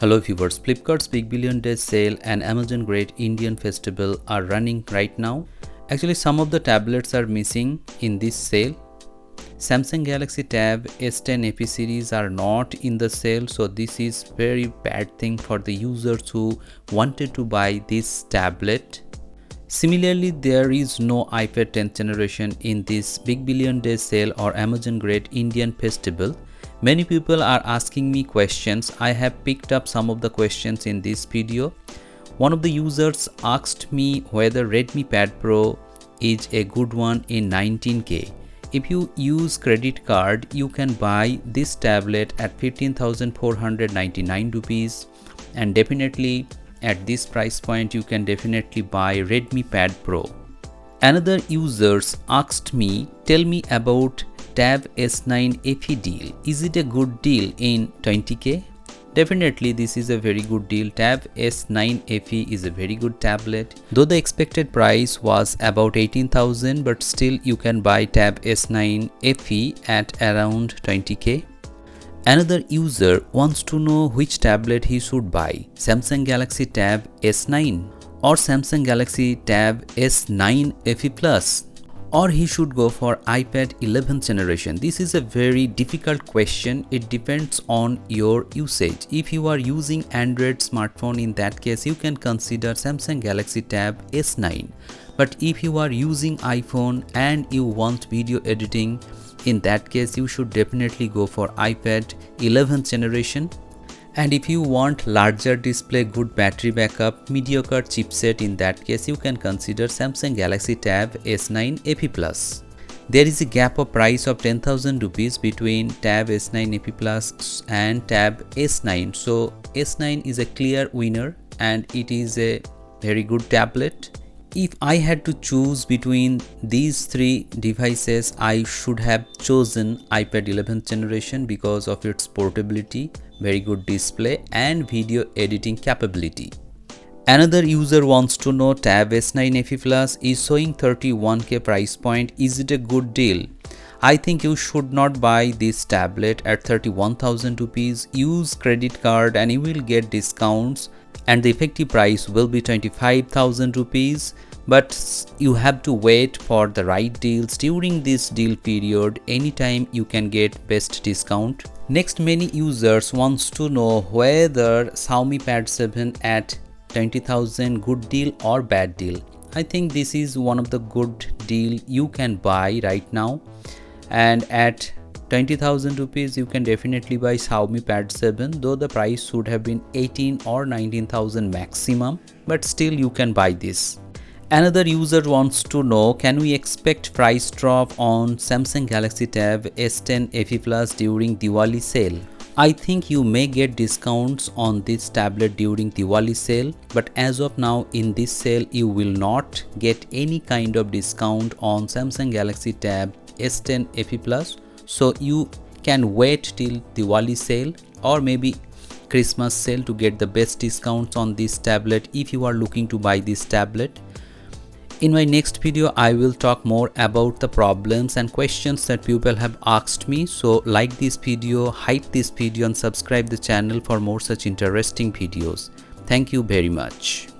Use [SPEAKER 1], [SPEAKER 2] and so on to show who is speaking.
[SPEAKER 1] Hello viewers, Flipkart's Big Billion Days sale and Amazon Great Indian Festival are running right now. Actually, some of the tablets are missing in this sale. Samsung Galaxy Tab S10 FE series are not in the sale, so this is very bad thing for the users who wanted to buy this tablet. Similarly, there is no iPad 10th generation in this Big Billion Days sale or Amazon Great Indian Festival. Many people are asking me questions. I have picked up some of the questions in this video. One of the users asked me whether Redmi Pad Pro is a good one in 19K. If you use credit card, you can buy this tablet at 15,499 rupees, and definitely at this price point you can definitely buy Redmi Pad Pro. Another users asked me, tell me about Tab S9 FE deal. Is it a good deal in 20K? Definitely this is a very good deal. Tab S9 FE is a very good tablet. Though the expected price was about 18,000, but still you can buy Tab S9 FE at around 20K. Another user wants to know which tablet he should buy, Samsung Galaxy Tab S9 or Samsung Galaxy Tab S9 FE Plus, or he should go for iPad 11th generation. This is a very difficult question. It depends on your usage. If you are using Android smartphone, in that case you can consider Samsung Galaxy Tab S9. But if you are using iPhone and you want video editing, in that case you should definitely go for iPad 11th generation. And if you want larger display, good battery backup, mediocre chipset, in that case you can consider Samsung Galaxy Tab S9 FE Plus. There is a gap of price of 10,000 rupees between Tab S9 FE Plus and Tab S9. So S9 is a clear winner and it is a very good tablet. If I had to choose between these three devices, I should have chosen iPad 11th generation because of its portability, very good display and video editing capability. Another user wants to know, Tab S9 FE Plus is showing 31K price point. Is it a good deal? I think you should not buy this tablet at 31,000 rupees. Use credit card and you will get discounts and the effective price will be 25,000 rupees. But you have to wait for the right deals. During this deal period, anytime you can get best discount. Next, many users wants to know whether Xiaomi Pad 7 at 20,000 good deal or bad deal. I think this is one of the good deal you can buy right now, and at 20,000 rupees you can definitely buy Xiaomi Pad 7, though the price should have been 18 or 19,000 maximum, but still you can buy this. Another user wants to know, can we expect price drop on Samsung Galaxy Tab S10 FE Plus during Diwali sale? I think you may get discounts on this tablet during Diwali sale, but as of now in this sale you will not get any kind of discount on Samsung Galaxy Tab S10 FE Plus. So you can wait till Diwali sale or maybe Christmas sale to get the best discounts on this tablet if you are looking to buy this tablet. In my next video, I will talk more about the problems and questions that people have asked me. So like this video, hype this video and subscribe the channel for more such interesting videos. Thank you very much.